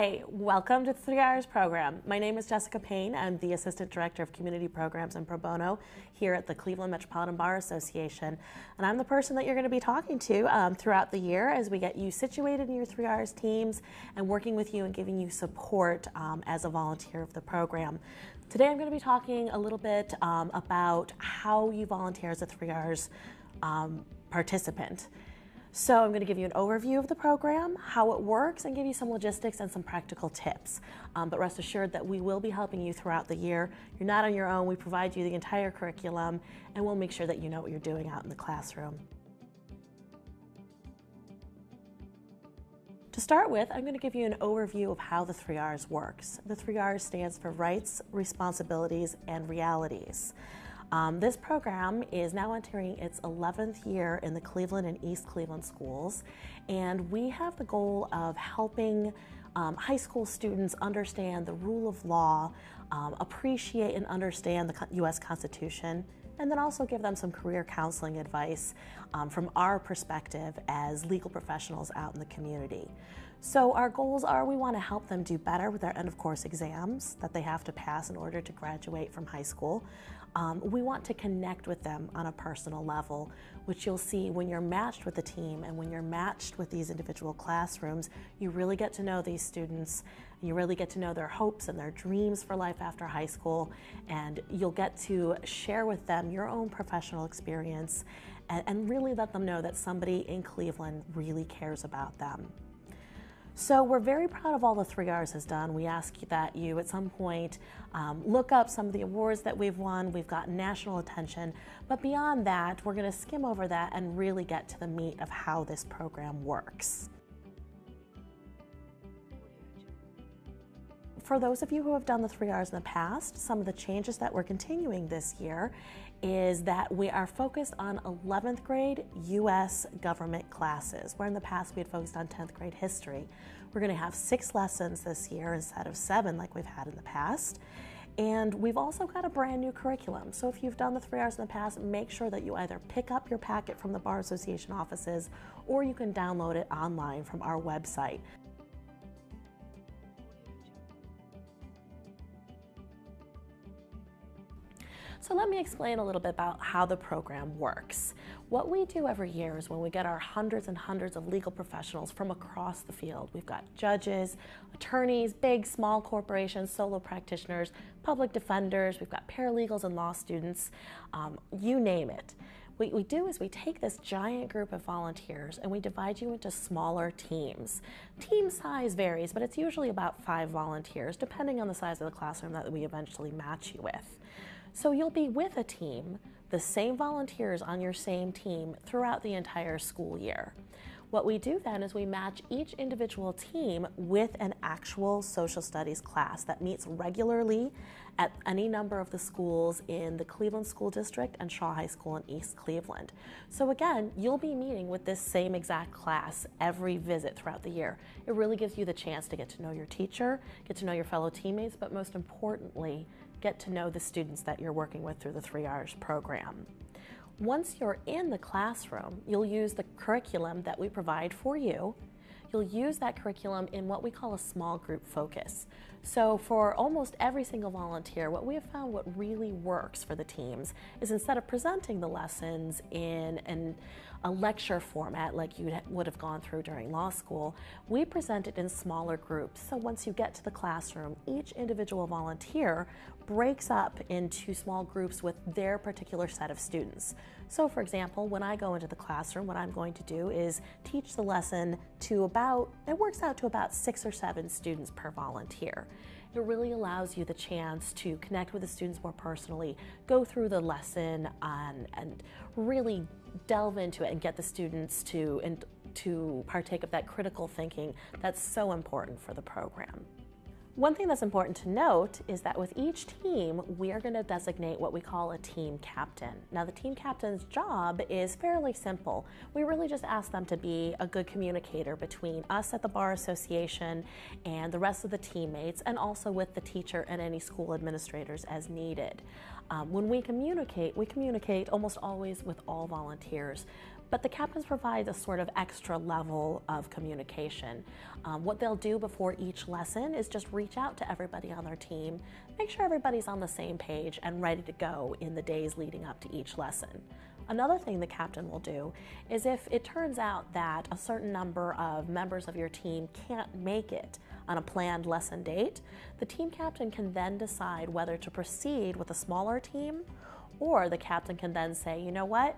Hi, welcome to the 3 Hours program. My name is Jessica Payne. I'm the Assistant Director of Community Programs and Pro Bono here at the Cleveland Metropolitan Bar Association. And I'm the person that you're going to be talking to throughout the year as we get you situated in your 3 Hours teams and working with you and giving you support as a volunteer of the program. Today I'm going to be talking a little bit about how you volunteer as a 3 Hours participant. So I'm going to give you an overview of the program, how it works, and give you some logistics and some practical tips. But rest assured that we will be helping you throughout the year. You're not on your own. We provide you the entire curriculum, and we'll make sure that you know what you're doing out in the classroom. To start with, I'm going to give you an overview of how the 3 R's works. The 3 R's stands for rights, responsibilities, and realities. This program is now entering its 11th year in the Cleveland and East Cleveland schools, and we have the goal of helping high school students understand the rule of law, appreciate and understand the U.S. Constitution, and then also give them some career counseling advice from our perspective as legal professionals out in the community. So our goals are we want to help them do better with their end of course exams that they have to pass in order to graduate from high school. We want to connect with them on a personal level, which you'll see when you're matched with the team and when you're matched with these individual classrooms. You really get to know these students, you really get to know their hopes and their dreams for life after high school, and you'll get to share with them your own professional experience and really let them know that somebody in Cleveland really cares about them. So we're very proud of all the 3 R's has done. We ask that you at some point look up some of the awards that we've won. We've gotten national attention, but beyond that, we're going to skim over that and really get to the meat of how this program works. For those of you who have done the 3 R's in the past, some of the changes that we're continuing this year is that we are focused on 11th grade U.S. government classes, where in the past we had focused on 10th grade history. We're going to have 6 lessons this year instead of 7 like we've had in the past. And we've also got a brand new curriculum. So if you've done the 3 R's in the past, make sure that you either pick up your packet from the Bar Association offices or you can download it online from our website. So let me explain a little bit about how the program works. What we do every year is when we get our hundreds and hundreds of legal professionals from across the field. We've got judges, attorneys, big, small corporations, solo practitioners, public defenders, we've got paralegals and law students, you name it. What we do is we take this giant group of volunteers and we divide you into smaller teams. Team size varies, but it's usually about 5 volunteers, depending on the size of the classroom that we eventually match you with. So you'll be with a team, the same volunteers on your same team throughout the entire school year. What we do then is we match each individual team with an actual social studies class that meets regularly at any number of the schools in the Cleveland School District and Shaw High School in East Cleveland. So again, you'll be meeting with this same exact class every visit throughout the year. It really gives you the chance to get to know your teacher, get to know your fellow teammates, but most importantly, get to know the students that you're working with through the 3 R's program. Once you're in the classroom, you'll use the curriculum that we provide for you. You'll use that curriculum in what we call a small group focus. So for almost every single volunteer, what we have found what really works for the teams is instead of presenting the lessons in a lecture format like you would have gone through during law school, we present it in smaller groups. So once you get to the classroom, each individual volunteer breaks up into small groups with their particular set of students. So for example, when I go into the classroom, what I'm going to do is teach the lesson to it works out to about 6 or 7 students per volunteer. It really allows you the chance to connect with the students more personally, go through the lesson and really delve into it and get the students to partake of that critical thinking that's so important for the program. One thing that's important to note is that with each team, we are going to designate what we call a team captain. Now, the team captain's job is fairly simple. We really just ask them to be a good communicator between us at the Bar Association and the rest of the teammates, and also with the teacher and any school administrators as needed. When we communicate almost always with all volunteers, but the captains provide a sort of extra level of communication. What they'll do before each lesson is just reach out to everybody on their team, make sure everybody's on the same page and ready to go in the days leading up to each lesson. Another thing the captain will do is if it turns out that a certain number of members of your team can't make it on a planned lesson date, the team captain can then decide whether to proceed with a smaller team, or the captain can then say, you know what?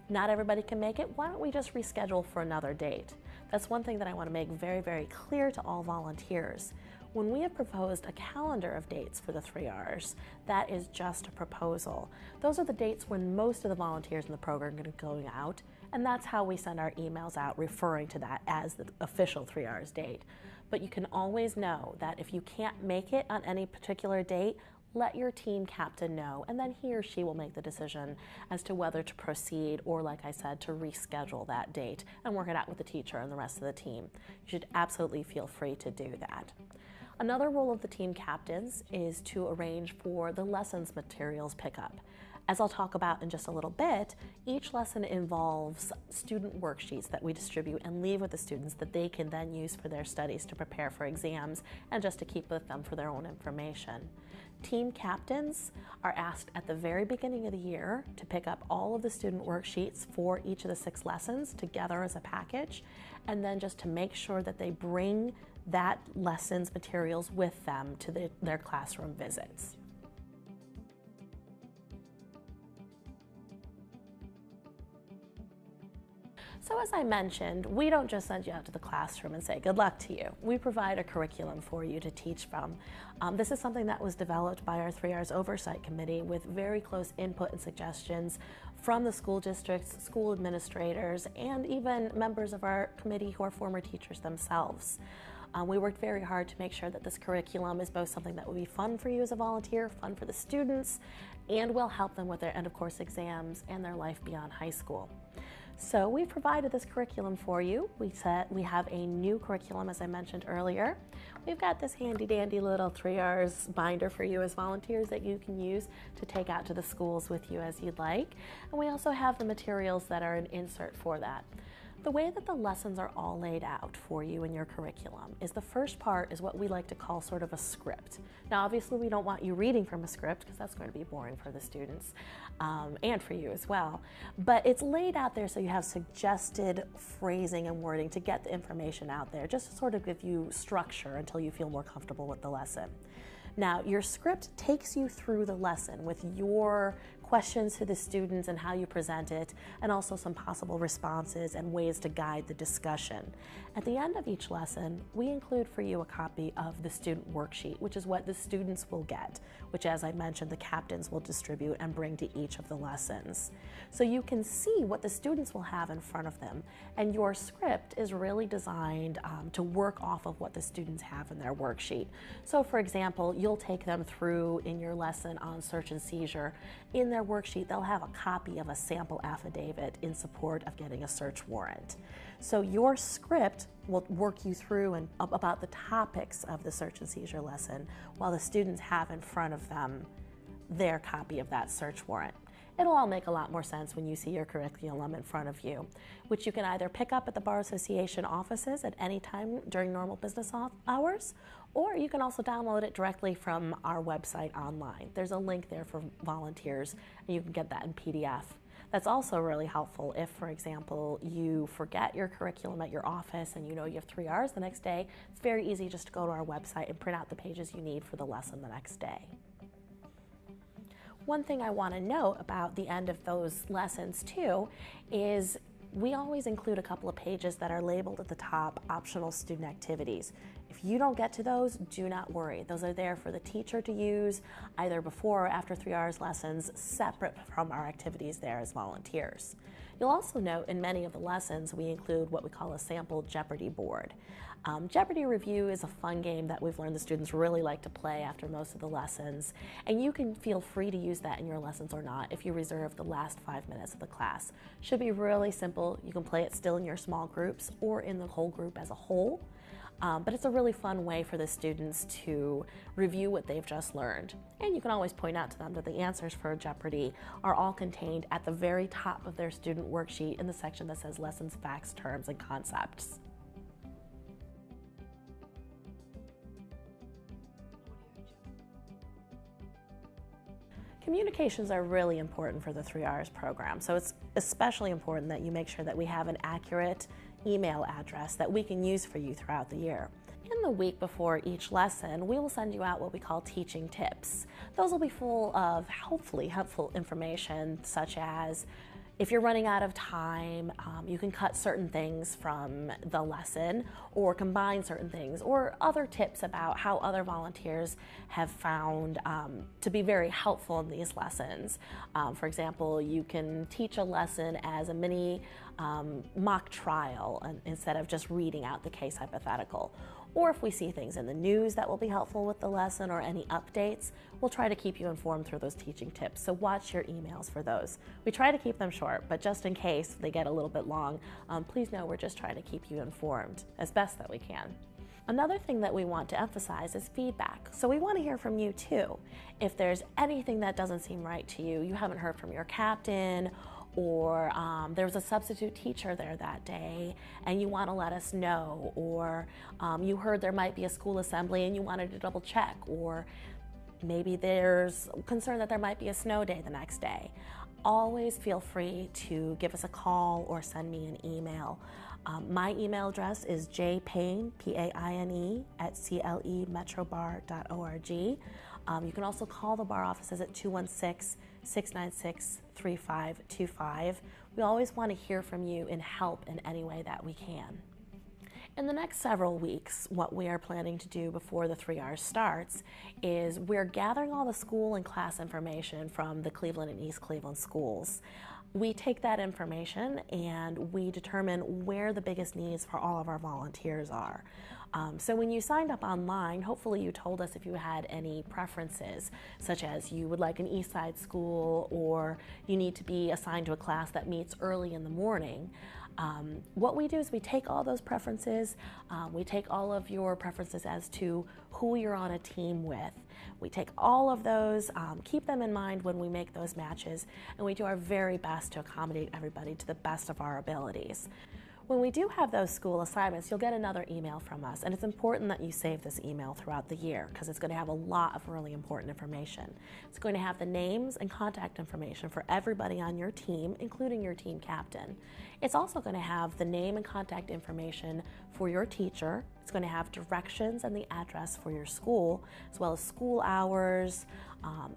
Not everybody can make it. Why don't we just reschedule for another date? That's one thing that I want to make very, very clear to all volunteers. When we have proposed a calendar of dates for the 3 Rs, that is just a proposal. Those are the dates when most of the volunteers in the program are going to be going out, and that's how we send our emails out referring to that as the official 3 Rs date. But you can always know that if you can't make it on any particular date, let your team captain know, and then he or she will make the decision as to whether to proceed or, like I said, to reschedule that date and work it out with the teacher and the rest of the team. You should absolutely feel free to do that. Another role of the team captains is to arrange for the lessons materials pickup. As I'll talk about in just a little bit, each lesson involves student worksheets that we distribute and leave with the students that they can then use for their studies to prepare for exams and just to keep with them for their own information. Team captains are asked at the very beginning of the year to pick up all of the student worksheets for each of the 6 lessons together as a package, and then just to make sure that they bring that lesson's materials with them to their classroom visits. So as I mentioned, we don't just send you out to the classroom and say, good luck to you. We provide a curriculum for you to teach from. This is something that was developed by our 3 Rs Oversight Committee with very close input and suggestions from the school districts, school administrators, and even members of our committee who are former teachers themselves. We worked very hard to make sure that this curriculum is both something that will be fun for you as a volunteer, fun for the students, and will help them with their end of course exams and their life beyond high school. So we've provided this curriculum for you. We have a new curriculum, as I mentioned earlier. We've got this handy dandy little 3 Rs binder for you as volunteers that you can use to take out to the schools with you as you'd like. And we also have the materials that are an insert for that. The way that the lessons are all laid out for you in your curriculum is the first part is what we like to call sort of a script. Now obviously we don't want you reading from a script because that's going to be boring for the students and for you as well, but it's laid out there so you have suggested phrasing and wording to get the information out there, just to sort of give you structure until you feel more comfortable with the lesson. Now, your script takes you through the lesson with your questions to the students and how you present it, and also some possible responses and ways to guide the discussion. At the end of each lesson, we include for you a copy of the student worksheet, which is what the students will get, which, as I mentioned, the captains will distribute and bring to each of the lessons. So you can see what the students will have in front of them, and your script is really designed to work off of what the students have in their worksheet. So for example, you'll take them through in your lesson on search and seizure. In their worksheet, they'll have a copy of a sample affidavit in support of getting a search warrant. So your script will work you through and about the topics of the search and seizure lesson while the students have in front of them their copy of that search warrant. It'll all make a lot more sense when you see your curriculum in front of you, which you can either pick up at the Bar Association offices at any time during normal business hours, or you can also download it directly from our website online. There's a link there for volunteers, and you can get that in PDF. That's also really helpful if, for example, you forget your curriculum at your office and you know you have 3 Rs the next day. It's very easy just to go to our website and print out the pages you need for the lesson the next day. One thing I want to note about the end of those lessons too is we always include a couple of pages that are labeled at the top, optional student activities. If you don't get to those, do not worry. Those are there for the teacher to use either before or after 3 Rs lessons, separate from our activities there as volunteers. You'll also note in many of the lessons we include what we call a sample Jeopardy board. Jeopardy Review is a fun game that we've learned the students really like to play after most of the lessons, and you can feel free to use that in your lessons or not if you reserve the last 5 minutes of the class. Should be really simple. You can play it still in your small groups or in the whole group as a whole. But it's a really fun way for the students to review what they've just learned. And you can always point out to them that the answers for Jeopardy are all contained at the very top of their student worksheet in the section that says Lessons, Facts, Terms, and Concepts. Communications are really important for the 3 R's program, so it's especially important that you make sure that we have an accurate email address that we can use for you throughout the year. In the week before each lesson, we will send you out what we call teaching tips. Those will be full of hopefully helpful information, such as if you're running out of time, you can cut certain things from the lesson or combine certain things, or other tips about how other volunteers have found to be very helpful in these lessons. For example, you can teach a lesson as a mini mock trial instead of just reading out the case hypothetical. Or if we see things in the news that will be helpful with the lesson or any updates, we'll try to keep you informed through those teaching tips. So watch your emails for those. We try to keep them short, but just in case they get a little bit long, please know we're just trying to keep you informed as best that we can. Another thing that we want to emphasize is feedback. So we want to hear from you too. If there's anything that doesn't seem right to you, you haven't heard from your captain, or there was a substitute teacher there that day and you want to let us know, or you heard there might be a school assembly and you wanted to double check, or maybe there's concern that there might be a snow day the next day. Always feel free to give us a call or send me an email. My email address is jpayne, P-A-I-N-E, @clemetrobar.org. You can also call the bar offices at 216-696-3525. We always want to hear from you and help in any way that we can. In the next several weeks, what we are planning to do before the 3 R's starts is we're gathering all the school and class information from the Cleveland and East Cleveland schools. We take that information and we determine where the biggest needs for all of our volunteers are. So when you signed up online, hopefully you told us if you had any preferences, such as you would like an East Side school or you need to be assigned to a class that meets early in the morning. What we do is we take all those preferences, we take all of your preferences as to who you're on a team with. We take all of those, keep them in mind when we make those matches, and we do our very best to accommodate everybody to the best of our abilities. When we do have those school assignments, you'll get another email from us, and it's important that you save this email throughout the year because it's going to have a lot of really important information. It's going to have the names and contact information for everybody on your team, including your team captain. It's also going to have the name and contact information for your teacher. It's going to have directions and the address for your school, as well as school hours,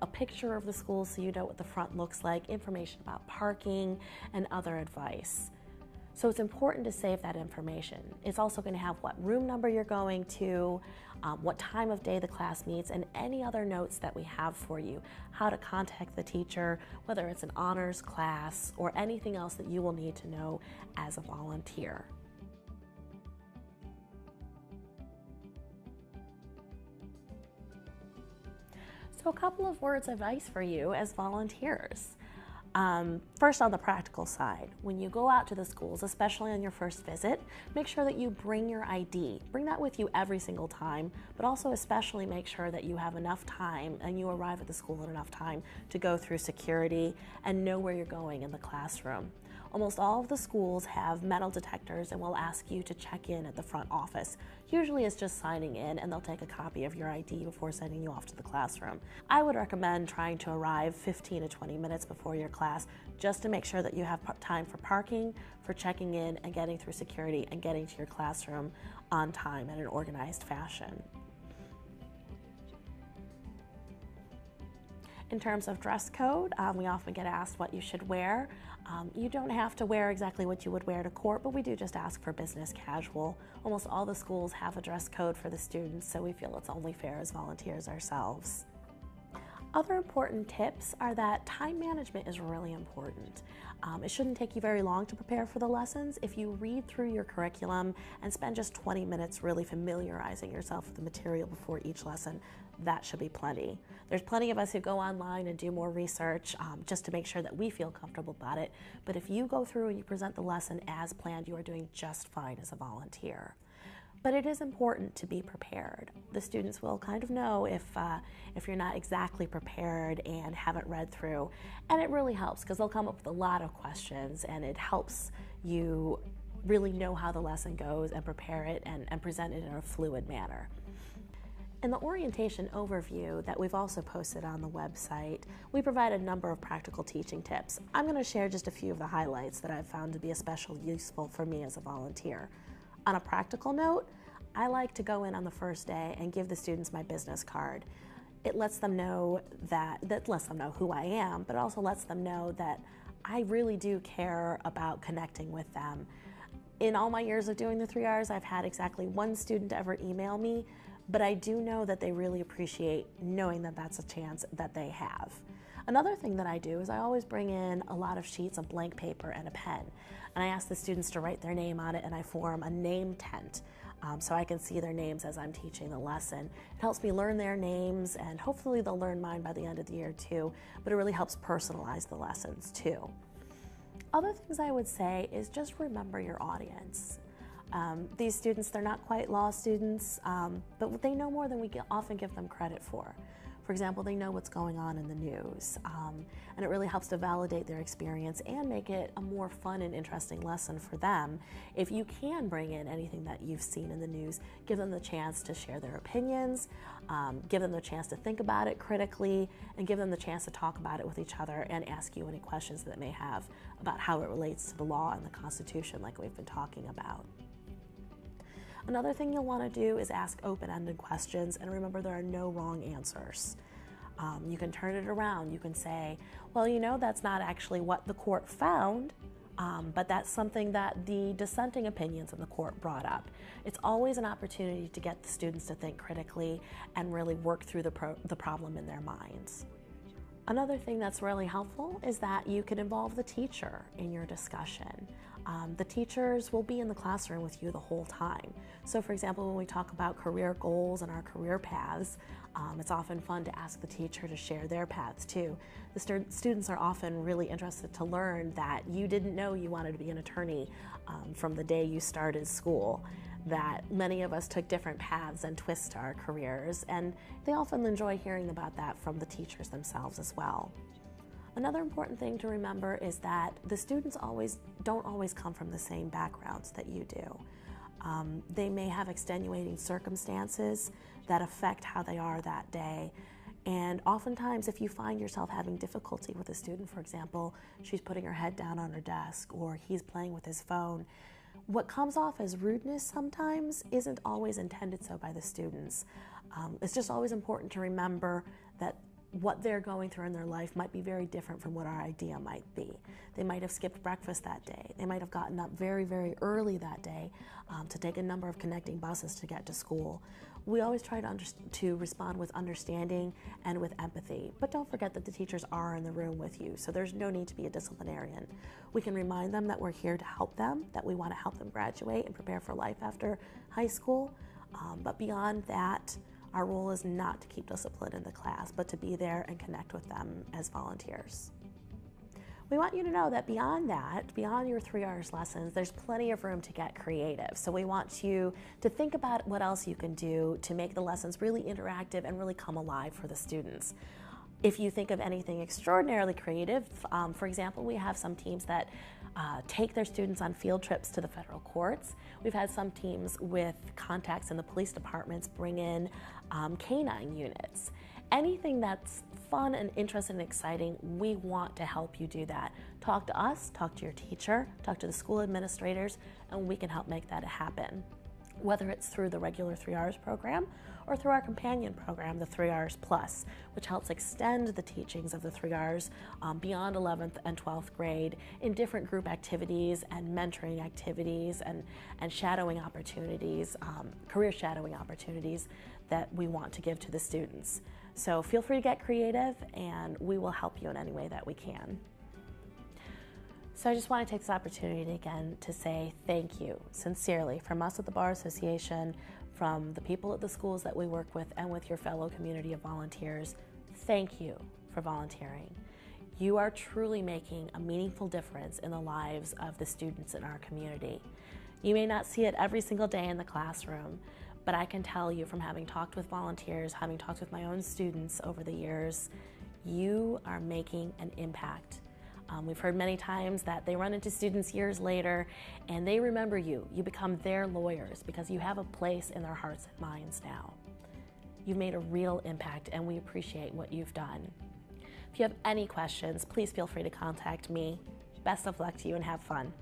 a picture of the school so you know what the front looks like, information about parking, and other advice. So it's important to save that information. It's also going to have what room number you're going to, what time of day the class meets, and any other notes that we have for you, how to contact the teacher, whether it's an honors class or anything else that you will need to know as a volunteer. So a couple of words of advice for you as volunteers. First, on the practical side, when you go out to the schools, especially on your first visit, make sure that you bring your ID. Bring that with you every single time, but also especially make sure that you have enough time and you arrive at the school in enough time to go through security and know where you're going in the classroom. Almost all of the schools have metal detectors and will ask you to check in at the front office. Usually it's just signing in and they'll take a copy of your ID before sending you off to the classroom. I would recommend trying to arrive 15 to 20 minutes before your class just to make sure that you have time for parking, for checking in and getting through security and getting to your classroom on time in an organized fashion. In terms of dress code, we often get asked what you should wear. You don't have to wear exactly what you would wear to court, but we do just ask for business casual. Almost all the schools have a dress code for the students, so we feel it's only fair as volunteers ourselves. Other important tips are that time management is really important. It shouldn't take you very long to prepare for the lessons. If you read through your curriculum and spend just 20 minutes really familiarizing yourself with the material before each lesson, that should be plenty. There's plenty of us who go online and do more research just to make sure that we feel comfortable about it. But if you go through and you present the lesson as planned, you are doing just fine as a volunteer. But it is important to be prepared. The students will kind of know if you're not exactly prepared and haven't read through. And it really helps because they'll come up with a lot of questions, and it helps you really know how the lesson goes and prepare it and present it in a fluid manner. In the orientation overview that we've also posted on the website, we provide a number of practical teaching tips. I'm going to share just a few of the highlights that I've found to be especially useful for me as a volunteer. On a practical note, I like to go in on the first day and give the students my business card. It lets them know that lets them know who I am, but also lets them know that I really do care about connecting with them. In all my years of doing the 3 Rs, I've had exactly one student ever email me, but I do know that they really appreciate knowing that that's a chance that they have. Another thing that I do is I always bring in a lot of sheets of blank paper and a pen, and I ask the students to write their name on it, and I form a name tent so I can see their names as I'm teaching the lesson. It helps me learn their names, and hopefully they'll learn mine by the end of the year too, but it really helps personalize the lessons too. Other things I would say is just remember your audience. These students, they're not quite law students, but they know more than we often give them credit for. For example, they know what's going on in the news, and it really helps to validate their experience and make it a more fun and interesting lesson for them. If you can bring in anything that you've seen in the news, give them the chance to share their opinions, give them the chance to think about it critically, and give them the chance to talk about it with each other and ask you any questions that they may have about how it relates to the law and the Constitution like we've been talking about. Another thing you'll want to do is ask open-ended questions, and remember there are no wrong answers. You can turn it around. You can say, well, you know, that's not actually what the court found, but that's something that the dissenting opinions in the court brought up. It's always an opportunity to get the students to think critically and really work through the problem in their minds. Another thing that's really helpful is that you can involve the teacher in your discussion. The teachers will be in the classroom with you the whole time. So for example, when we talk about career goals and our career paths, it's often fun to ask the teacher to share their paths too. The students are often really interested to learn that you didn't know you wanted to be an attorney from the day you started school, that many of us took different paths and twists to our careers, and they often enjoy hearing about that from the teachers themselves as well. Another important thing to remember is that the students don't always come from the same backgrounds that you do. They may have extenuating circumstances that affect how they are that day. And oftentimes, if you find yourself having difficulty with a student, for example, she's putting her head down on her desk or he's playing with his phone, what comes off as rudeness sometimes isn't always intended so by the students. It's just always important to remember that what they're going through in their life might be very different from what our idea might be. They might have skipped breakfast that day. They might have gotten up very, very early that day to take a number of connecting buses to get to school. We always try to respond with understanding and with empathy, but don't forget that the teachers are in the room with you, so there's no need to be a disciplinarian. We can remind them that we're here to help them, that we want to help them graduate and prepare for life after high school, but beyond that, our role is not to keep discipline in the class, but to be there and connect with them as volunteers. We want you to know that beyond that, beyond your 3 Rs lessons, there's plenty of room to get creative. So we want you to think about what else you can do to make the lessons really interactive and really come alive for the students. If you think of anything extraordinarily creative, for example, we have some teams that take their students on field trips to the federal courts. We've had some teams with contacts in the police departments bring in canine units. Anything that's fun and interesting and exciting, we want to help you do that. Talk to us, talk to your teacher, talk to the school administrators, and we can help make that happen. Whether it's through the regular 3 Rs program or through our companion program, the 3 Rs Plus, which helps extend the teachings of the 3 Rs beyond 11th and 12th grade in different group activities and mentoring activities and shadowing opportunities, career shadowing opportunities that we want to give to the students. So feel free to get creative, and we will help you in any way that we can. So I just want to take this opportunity again to say thank you, sincerely, from us at the Bar Association, from the people at the schools that we work with, and with your fellow community of volunteers. Thank you for volunteering. You are truly making a meaningful difference in the lives of the students in our community. You may not see it every single day in the classroom, but I can tell you from having talked with volunteers, having talked with my own students over the years, you are making an impact. We've heard many times that they run into students years later and they remember you. You become their lawyers because you have a place in their hearts and minds now. You've made a real impact and we appreciate what you've done. If you have any questions, please feel free to contact me. Best of luck to you and have fun.